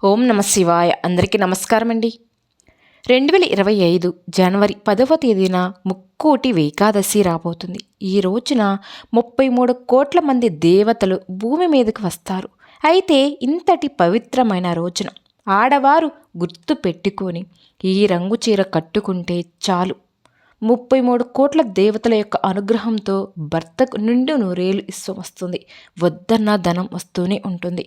ఓం నమ శివాయ. అందరికీ నమస్కారం అండి. 2025 జనవరి 10వ తేదీన ముక్కోటి ఏకాదశి రాబోతుంది. ఈ రోజున 33 కోట్ల మంది దేవతలు భూమి మీదకి వస్తారు. అయితే ఇంతటి పవిత్రమైన రోజున ఆడవారు గుర్తు పెట్టుకొని ఈ రంగు చీర కట్టుకుంటే చాలు 33 కోట్ల దేవతల యొక్క అనుగ్రహంతో భర్తకు నిండు నూరేలు ఇస్తూ వస్తుంది. వద్దన్న ధనం వస్తూనే ఉంటుంది.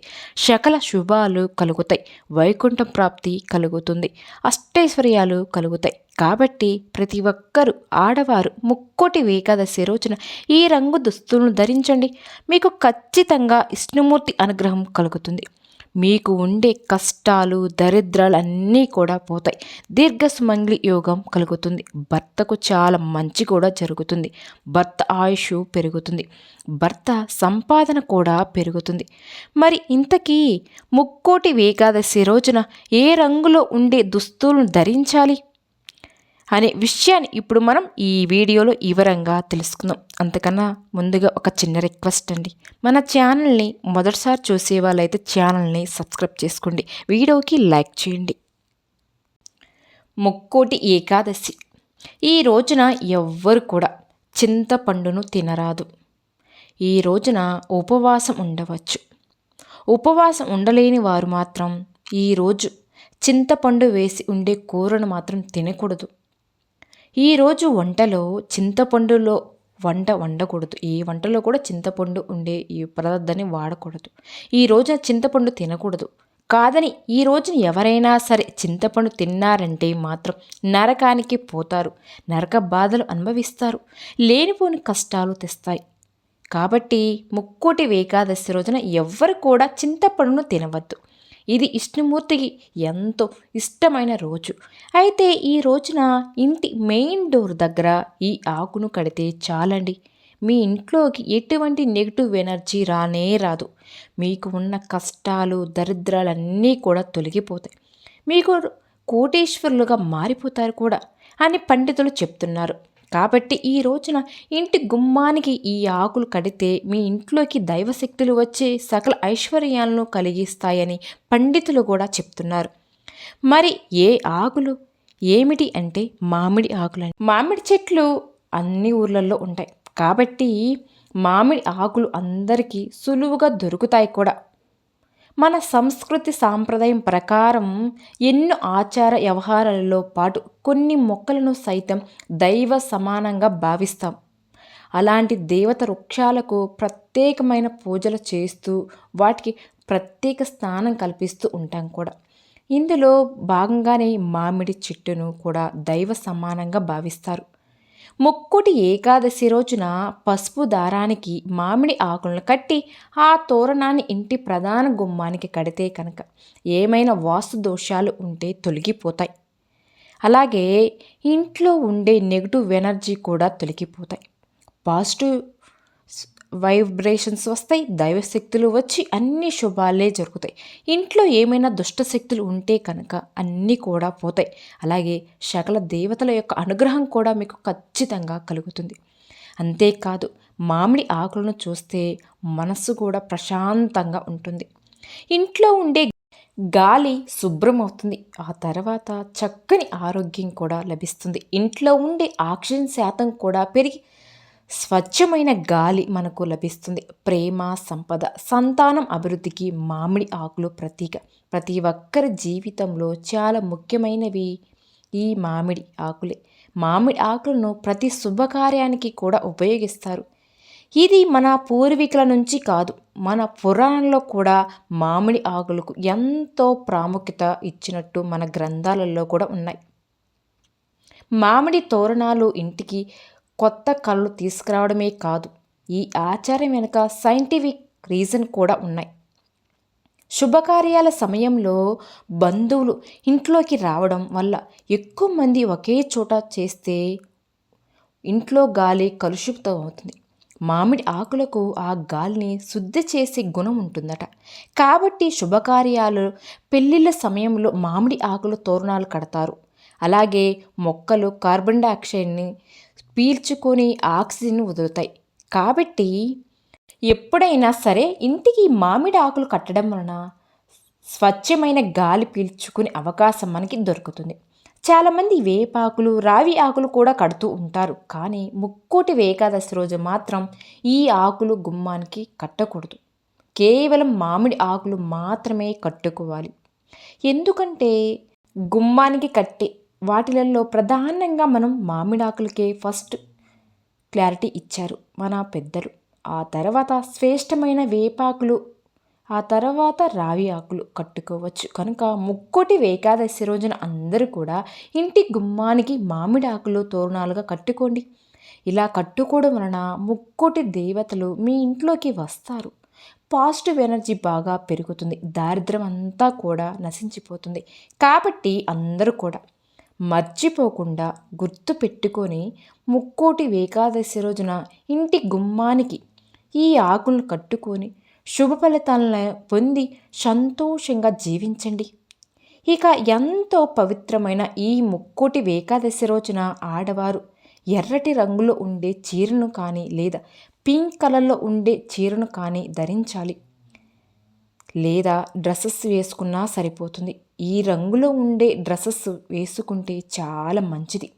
సకల శుభాలు కలుగుతాయి. వైకుంఠం ప్రాప్తి కలుగుతుంది. అష్టైశ్వర్యాలు కలుగుతాయి. కాబట్టి ప్రతి ఒక్కరూ ఆడవారు ముక్కోటి ఏకాదశి రోజున ఈ రంగు దుస్తులను ధరించండి. మీకు ఖచ్చితంగా విష్ణుమూర్తి అనుగ్రహం కలుగుతుంది. మీకు ఉండే కష్టాలు దరిద్రాలు అన్నీ కూడా పోతాయి. దీర్ఘసుమంగ్లి యోగం కలుగుతుంది. భర్తకు చాలా మంచి కూడా జరుగుతుంది. భర్త ఆయుష్ పెరుగుతుంది. భర్త సంపాదన కూడా పెరుగుతుంది. మరి ఇంతకీ ముక్కోటి ఏకాదశి రోజున ఏ రంగులో ఉండే దుస్తులను ధరించాలి అనే విషయాన్ని ఇప్పుడు మనం ఈ వీడియోలో వివరంగా తెలుసుకుందాం. అంతకన్నా ముందుగా ఒక చిన్న రిక్వెస్ట్ అండి. మన ఛానల్ని మొదటిసారి చూసే వాళ్ళైతే ఛానల్ని సబ్స్క్రైబ్ చేసుకోండి. వీడియోకి లైక్ చేయండి. ముక్కోటి ఏకాదశి ఈ రోజున ఎవ్వరు కూడా చింతపండును తినరాదు. ఈ రోజున ఉపవాసం ఉండవచ్చు. ఉపవాసం ఉండలేని వారు మాత్రం ఈరోజు చింతపండు వేసి ఉండే కూరను మాత్రం తినకూడదు. ఈరోజు వంటలో చింతపండులో వండకూడదు. ఏ వంటలో కూడా చింతపండు ఉండే ఈ పదార్థాన్ని వాడకూడదు. ఈ రోజున చింతపండు తినకూడదు. కాదని ఈ రోజున ఎవరైనా సరే చింతపండు తిన్నారంటే మాత్రం నరకానికి పోతారు. నరక బాధలు అనుభవిస్తారు. లేనిపోని కష్టాలు తెస్తాయి. కాబట్టి ముక్కోటి ఏకాదశి రోజున ఎవ్వరు కూడా చింతపండును తినవద్దు. ఇది విష్ణుమూర్తికి ఎంతో ఇష్టమైన రోజు. అయితే ఈ రోజున ఇంటి మెయిన్ డోర్ దగ్గర ఈ ఆకును కడితే చాలండి. మీ ఇంట్లోకి ఎటువంటి నెగిటివ్ ఎనర్జీ రానే రాదు. మీకు ఉన్న కష్టాలు దరిద్రాలన్నీ కూడా తొలగిపోతాయి. మీకు కోటీశ్వరులుగా మారిపోతారు కూడా అని పండితులు చెప్తున్నారు. కాబట్టి ఈ రోజున ఇంటి గుమ్మానికి ఈ ఆకులు కడితే మీ ఇంట్లోకి దైవశక్తులు వచ్చి సకల ఐశ్వర్యాలను కలిగిస్తాయని పండితులు కూడా చెప్తున్నారు. మరి ఏ ఆకులు ఏమిటి అంటే మామిడి ఆకులు. మామిడి చెట్లు అన్ని ఊర్లలో ఉంటాయి. కాబట్టి మామిడి ఆకులు అందరికీ సులువుగా దొరుకుతాయి కూడా. మన సంస్కృతి సాంప్రదాయం ప్రకారం ఎన్నో ఆచార వ్యవహారాలలో పాటు కొన్ని మొక్కలను సైతం దైవ సమానంగా భావిస్తాం. అలాంటి దేవత వృక్షాలకు ప్రత్యేకమైన పూజలు చేస్తూ వాటికి ప్రత్యేక స్థానం కల్పిస్తూ ఉంటాం కూడా. ఇందులో భాగంగానే మామిడి చెట్టును కూడా దైవ సమానంగా భావిస్తారు. ముక్కోటి ఏకాదశి రోజున పసుపు దారానికి మామిడి ఆకులను కట్టి ఆ తోరణాన్ని ఇంటి ప్రధాన గుమ్మానికి కడితే కనుక ఏమైనా వాస్తు దోషాలు ఉంటే తొలగిపోతాయి. అలాగే ఇంట్లో ఉండే నెగిటివ్ ఎనర్జీ కూడా తొలగిపోతాయి. పాజిటివ్ వైబ్రేషన్స్ వస్తాయి. దైవశక్తులు వచ్చి అన్ని శుభాలే జరుగుతాయి. ఇంట్లో ఏమైనా దుష్టశక్తులు ఉంటే కనుక అన్నీ కూడా పోతాయి. అలాగే సకల దేవతల యొక్క అనుగ్రహం కూడా మీకు ఖచ్చితంగా కలుగుతుంది. అంతేకాదు మామిడి ఆకులను చూస్తే మనస్సు కూడా ప్రశాంతంగా ఉంటుంది. ఇంట్లో ఉండే గాలి శుభ్రం అవుతుంది. ఆ తర్వాత చక్కని ఆరోగ్యం కూడా లభిస్తుంది. ఇంట్లో ఉండే ఆక్సిజన్ శాతం కూడా పెరిగి స్వచ్ఛమైన గాలి మనకు లభిస్తుంది. ప్రేమ సంపద సంతానం అభివృద్ధికి మామిడి ఆకులు ప్రతీక. ప్రతి ఒక్కరి జీవితంలో చాలా ముఖ్యమైనవి ఈ మామిడి ఆకులే. మామిడి ఆకులను ప్రతి శుభకార్యానికి కూడా ఉపయోగిస్తారు. ఇది మన పూర్వీకుల నుంచి కాదు, మన పురాణంలో కూడా మామిడి ఆకులకు ఎంతో ప్రాముఖ్యత ఇచ్చినట్టు మన గ్రంథాలలో కూడా ఉన్నాయి. మామిడి తోరణాలు ఇంటికి కొత్త కళ్ళు తీసుకురావడమే కాదు, ఈ ఆచారం వెనుక సైంటిఫిక్ రీజన్ కూడా ఉన్నాయి. శుభకార్యాల సమయంలో బంధువులు ఇంట్లోకి రావడం వల్ల ఎక్కువ మంది ఒకే చోట చేస్తే ఇంట్లో గాలి కలుషితం అవుతుంది. మామిడి ఆకులకు ఆ గాలిని శుద్ధి చేసే గుణం ఉంటుందట. కాబట్టి శుభకార్యాలు పెళ్ళిళ్ళ సమయంలో మామిడి ఆకులు తోరణాలు కడతారు. అలాగే మొక్కలు కార్బన్ డైఆక్సైడ్ని పీల్చుకొని ఆక్సిజన్ వదులుతాయి. కాబట్టి ఎప్పుడైనా సరే ఇంటికి మామిడి ఆకులు కట్టడం వలన స్వచ్ఛమైన గాలి పీల్చుకునే అవకాశం మనకి దొరుకుతుంది. చాలామంది వేపాకులు, రావి ఆకులు కూడా కడుతూ ఉంటారు. కానీ ముక్కోటి ఏకాదశి రోజు మాత్రం ఈ ఆకులు గుమ్మానికి కట్టకూడదు. కేవలం మామిడి ఆకులు మాత్రమే కట్టుకోవాలి. ఎందుకంటే గుమ్మానికి కట్టే వాటిలలో ప్రధానంగా మనం మామిడాకులకే ఫస్ట్ క్లారిటీ ఇచ్చారు మన పెద్దలు. ఆ తర్వాత శ్రేష్టమైన వేపాకులు, ఆ తర్వాత రావి ఆకులు కట్టుకోవచ్చు. కనుక ముక్కోటి ఏకాదశి రోజున అందరూ కూడా ఇంటి గుమ్మానికి మామిడి ఆకులు తోరణాలుగా కట్టుకోండి. ఇలా కట్టుకోవడం వలన ముక్కోటి దేవతలు మీ ఇంట్లోకి వస్తారు. పాజిటివ్ ఎనర్జీ బాగా పెరుగుతుంది. దారిద్ర్యం అంతా కూడా నశించిపోతుంది. కాబట్టి అందరూ కూడా మర్చిపోకుండా గుర్తు పెట్టుకొని ముక్కోటి ఏకాదశి రోజున ఇంటి గుమ్మానికి ఈ ఆకులను కట్టుకొని శుభ ఫలితాలను పొంది సంతోషంగా జీవించండి. ఇక ఎంతో పవిత్రమైన ఈ ముక్కోటి ఏకాదశి రోజున ఆడవారు ఎర్రటి రంగులో ఉండే చీరను కానీ లేదా పింక్ కలర్లో ఉండే చీరను కానీ ధరించాలి. లేదా డ్రెస్సెస్ వేసుకున్నా సరిపోతుంది. ఈ రంగులో ఉండే డ్రెస్సెస్ వేసుకుంటే చాలా మంచిది.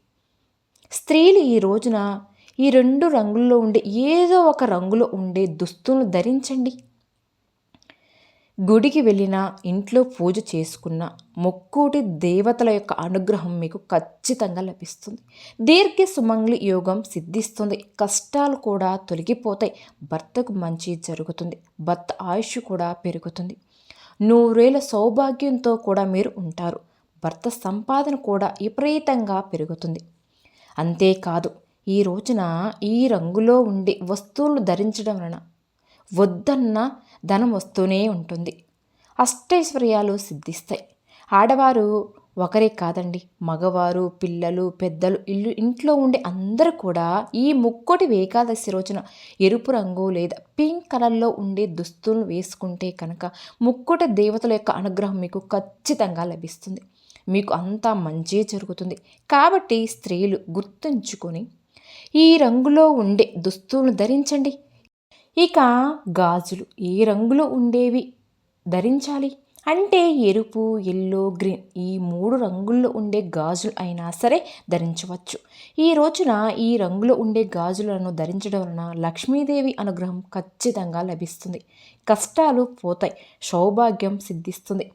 స్త్రీలు ఈ రోజున ఈ 2 రంగుల్లో ఉండే ఏదో ఒక రంగులో ఉండే దుస్తులను ధరించండి. గుడికి వెళ్ళినా, ఇంట్లో పూజ చేసుకున్న ముక్కోటి దేవతల యొక్క అనుగ్రహం మీకు ఖచ్చితంగా లభిస్తుంది. దీర్ఘ సుమంగళి యోగం సిద్ధిస్తుంది. కష్టాలు కూడా తొలగిపోతాయి. భర్తకు మంచి జరుగుతుంది. భర్త ఆయుష్ కూడా పెరుగుతుంది. 100 ఏళ్ల సౌభాగ్యంతో కూడా మీరు ఉంటారు. భర్త సంపాదన కూడా విపరీతంగా పెరుగుతుంది. అంతేకాదు, ఈ రోజున ఈ రంగులో ఉండే వస్తువులు ధరించడం వలన వద్దన్న ధనం వస్తూనే ఉంటుంది. అష్టైశ్వర్యాలు సిద్ధిస్తాయి. ఆడవారు ఒకరే కాదండి, మగవారు, పిల్లలు, పెద్దలు, ఇంట్లో ఉండే అందరూ కూడా ఈ ముక్కోటి ఏకాదశి రోజున ఎరుపు రంగు లేదా పింక్ కలర్లో ఉండే దుస్తులను వేసుకుంటే కనుక ముక్కోటి దేవతల యొక్క అనుగ్రహం మీకు ఖచ్చితంగా లభిస్తుంది. మీకు అంతా మంచి జరుగుతుంది. కాబట్టి స్త్రీలు గుర్తుంచుకొని ఈ రంగులో ఉండే దుస్తులను ధరించండి. ఇక గాజులు ఏ రంగులో ఉండేవి ధరించాలి అంటే ఎరుపు, ఎల్లో, గ్రీన్ ఈ 3 రంగుల్లో ఉండే గాజులు అయినా సరే ధరించవచ్చు. ఈ రోజున ఈ రంగులో ఉండే గాజులను ధరించడం వలన లక్ష్మీదేవి అనుగ్రహం ఖచ్చితంగా లభిస్తుంది. కష్టాలు పోతాయి. సౌభాగ్యం సిద్ధిస్తుంది.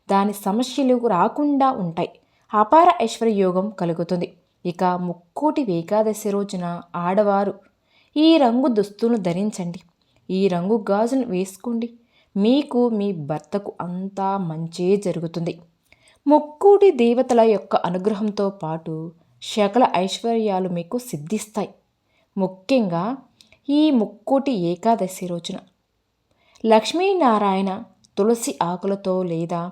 దాని సమస్యలు రాకుండా ఉంటాయి. అపార ఐశ్వర్య యోగం కలుగుతుంది. ఇక ముక్కోటి ఏకాదశి రోజున ఆడవారు ఈ రంగు దుస్తులను ధరించండి. ఈ రంగు గాజులు వేసుకోండి. మీకు మీ భర్తకు అంతా మంచే జరుగుతుంది. ముక్కోటి దేవతల యొక్క అనుగ్రహంతో పాటు సకల ఐశ్వర్యాలు మీకు సిద్ధిస్తాయి. ముఖ్యంగా ఈ ముక్కోటి ఏకాదశి రోజున లక్ష్మీనారాయణ తులసి ఆకులతో లేదా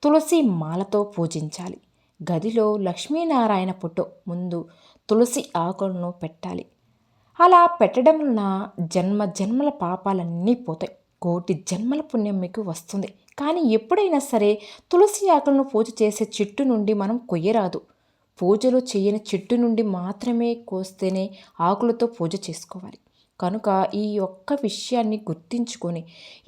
తులసి మాలతో పూజించాలి. గదిలో లక్ష్మీనారాయణ ఫోటో ముందు తులసి ఆకులను పెట్టాలి. అలా పెట్టడం వలన జన్మల పాపాలన్నీ పోతాయి. కోటి జన్మల పుణ్యం మీకు వస్తుంది. కానీ ఎప్పుడైనా సరే తులసి ఆకులను పూజ చేసే చెట్టు నుండి మనం కొయ్యరాదు. పూజలు చేయని చెట్టు నుండి మాత్రమే కోస్తేనే ఆకులతో పూజ చేసుకోవాలి. కనుక ఈ ఒక్క విషయాన్ని గుర్తించుకొని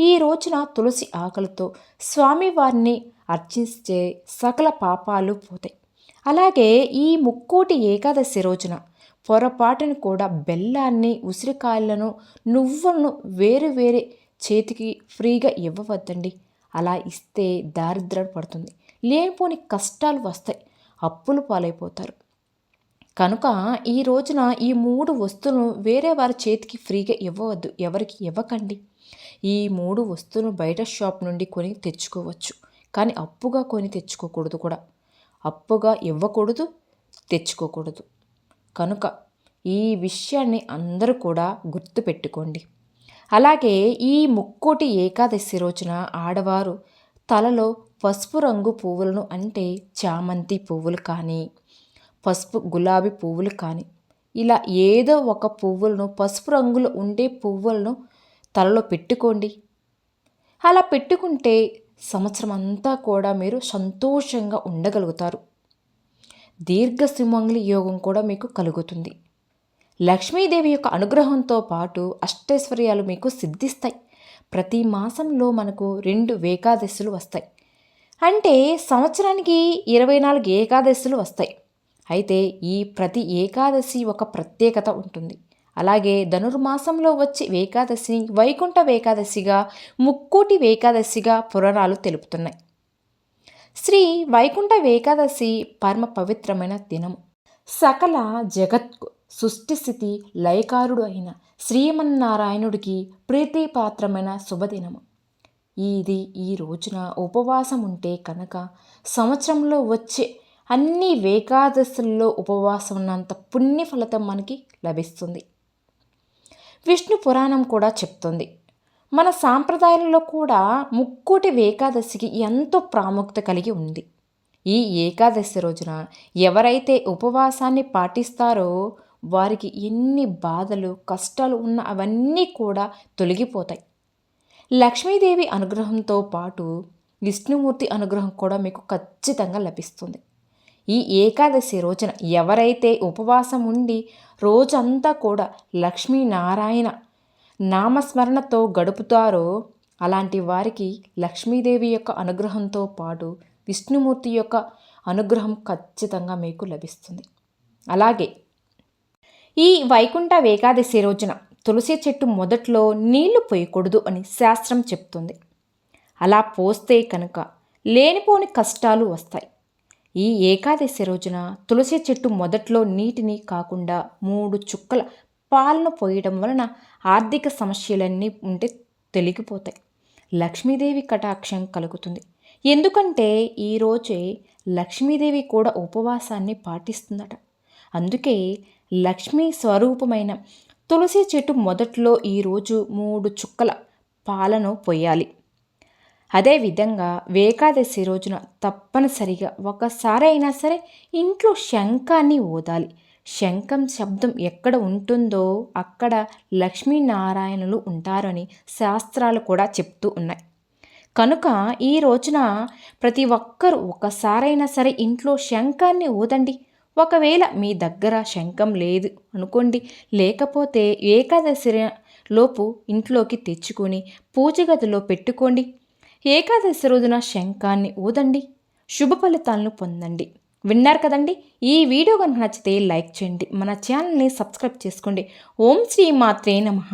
ఈ రోజున తులసి ఆకులతో స్వామివారిని అర్చిస్తే సకల పాపాలు పోతాయి. అలాగే ఈ ముక్కోటి ఏకాదశి రోజున పొరపాటును కూడా బెల్లాన్ని, ఉసిరికాయలను, నువ్వులను వేరే చేతికి ఫ్రీగా ఇవ్వవద్దండి. అలా ఇస్తే దారిద్ర్యం పడుతుంది. లేనిపోని కష్టాలు వస్తాయి. అప్పులు పాలైపోతారు. కనుక ఈ రోజున ఈ 3 వస్తువులను వేరే వారి చేతికి ఫ్రీగా ఇవ్వవద్దు. ఎవరికి ఇవ్వకండి. ఈ 3 వస్తువులను బయట షాప్ నుండి కొని తెచ్చుకోవచ్చు. కానీ అప్పుగా కొని తెచ్చుకోకూడదు కూడా. అప్పుగా ఇవ్వకూడదు, తెచ్చుకోకూడదు. కనుక ఈ విషయాన్ని అందరూ కూడా గుర్తుపెట్టుకోండి. అలాగే ఈ ముక్కోటి ఏకాదశి రోజున ఆడవారు తలలో పసుపు రంగు పువ్వులను అంటే చామంతి పువ్వులు కానీ, పసుపు గులాబీ పువ్వులు కానీ ఇలా ఏదో ఒక పువ్వులను పసుపు రంగులో ఉండే పువ్వులను తలలో పెట్టుకోండి. అలా పెట్టుకుంటే సంవత్సరం అంతా కూడా మీరు సంతోషంగా ఉండగలుగుతారు. దీర్ఘ సుమంగళి యోగం కూడా మీకు కలుగుతుంది. లక్ష్మీదేవి యొక్క అనుగ్రహంతో పాటు అష్టైశ్వర్యాలు మీకు సిద్ధిస్తాయి. ప్రతి మాసంలో మనకు 2 ఏకాదశులు వస్తాయి. అంటే సంవత్సరానికి 24 ఏకాదశులు వస్తాయి. అయితే ఈ ప్రతి ఏకాదశి ఒక ప్రత్యేకత ఉంటుంది. అలాగే ధనుర్మాసంలో వచ్చే ఏకాదశిని వైకుంఠ ఏకాదశిగా, ముక్కోటి ఏకాదశిగా పురాణాలు తెలుపుతున్నాయి. శ్రీ వైకుంఠ ఏకాదశి పరమ పవిత్రమైన దినము. సకల జగత్కు సృష్టిస్థితి లయకారుడు అయిన శ్రీమన్నారాయణుడికి ప్రీతిపాత్రమైన శుభదినము. ఇది ఈ రోజున ఉపవాసం ఉంటే కనుక సంవత్సరంలో వచ్చే అన్ని ఏకాదశుల్లో ఉపవాసం ఉన్నంత పుణ్య ఫలితం మనకి లభిస్తుంది. విష్ణు పురాణం కూడా చెప్తుంది. మన సాంప్రదాయంలో కూడా ముక్కోటి ఏకాదశికి ఎంతో ప్రాముఖ్యత కలిగి ఉంది. ఈ ఏకాదశి రోజున ఎవరైతే ఉపవాసాన్ని పాటిస్తారో వారికి ఎన్ని బాధలు కష్టాలు ఉన్న అవన్నీ కూడా తొలగిపోతాయి. లక్ష్మీదేవి అనుగ్రహంతో పాటు విష్ణుమూర్తి అనుగ్రహం కూడా మీకు ఖచ్చితంగా లభిస్తుంది. ఈ ఏకాదశి రోజున ఎవరైతే ఉపవాసం ఉండి రోజంతా కూడా లక్ష్మీనారాయణ నామస్మరణతో గడుపుతారో అలాంటి వారికి లక్ష్మీదేవి యొక్క అనుగ్రహంతో పాటు విష్ణుమూర్తి యొక్క అనుగ్రహం ఖచ్చితంగా మీకు లభిస్తుంది. అలాగే ఈ వైకుంఠ ఏకాదశి రోజున తులసి చెట్టు మొదట్లో నీళ్లు పోయకూడదు అని శాస్త్రం చెప్తుంది. అలా పోస్తే కనుక లేనిపోని కష్టాలు వస్తాయి. ఈ ఏకాదశి రోజున తులసి చెట్టు మొదట్లో నీటిని కాకుండా 3 చుక్కల పాలను పోయడం వలన ఆర్థిక సమస్యలన్నీ ఉంటే తొలగిపోతాయి. లక్ష్మీదేవి కటాక్షం కలుగుతుంది. ఎందుకంటే ఈరోజే లక్ష్మీదేవి కూడా ఉపవాసాన్ని పాటిస్తుందట. అందుకే లక్ష్మీ స్వరూపమైన తులసి చెట్టు మొదట్లో ఈరోజు 3 చుక్కల పాలను పొయ్యాలి. అదేవిధంగా ఏకాదశి రోజున తప్పనిసరిగా ఒకసారైనా సరే ఇంట్లో శంఖాన్ని ఊదాలి. శంఖం శబ్దం ఎక్కడ ఉంటుందో అక్కడ లక్ష్మీనారాయణులు ఉంటారని శాస్త్రాలు కూడా చెప్తూ ఉన్నాయి. కనుక ఈ రోజున ప్రతి ఒక్కరూ ఒకసారైనా సరే ఇంట్లో శంఖాన్ని ఊదండి. ఒకవేళ మీ దగ్గర శంఖం లేదు అనుకోండి, లేకపోతే ఏకాదశి లోపు ఇంట్లోకి తెచ్చుకొని పూజ గదిలో పెట్టుకోండి. ఏకాదశి రోజున శంఖాన్ని ఊదండి, శుభ ఫలితాలను పొందండి. విన్నారు కదండి. ఈ వీడియో కనుక నచ్చితే లైక్ చేయండి, మన ఛానల్ని సబ్స్క్రైబ్ చేసుకోండి. ఓం శ్రీ మాత్రే నమః.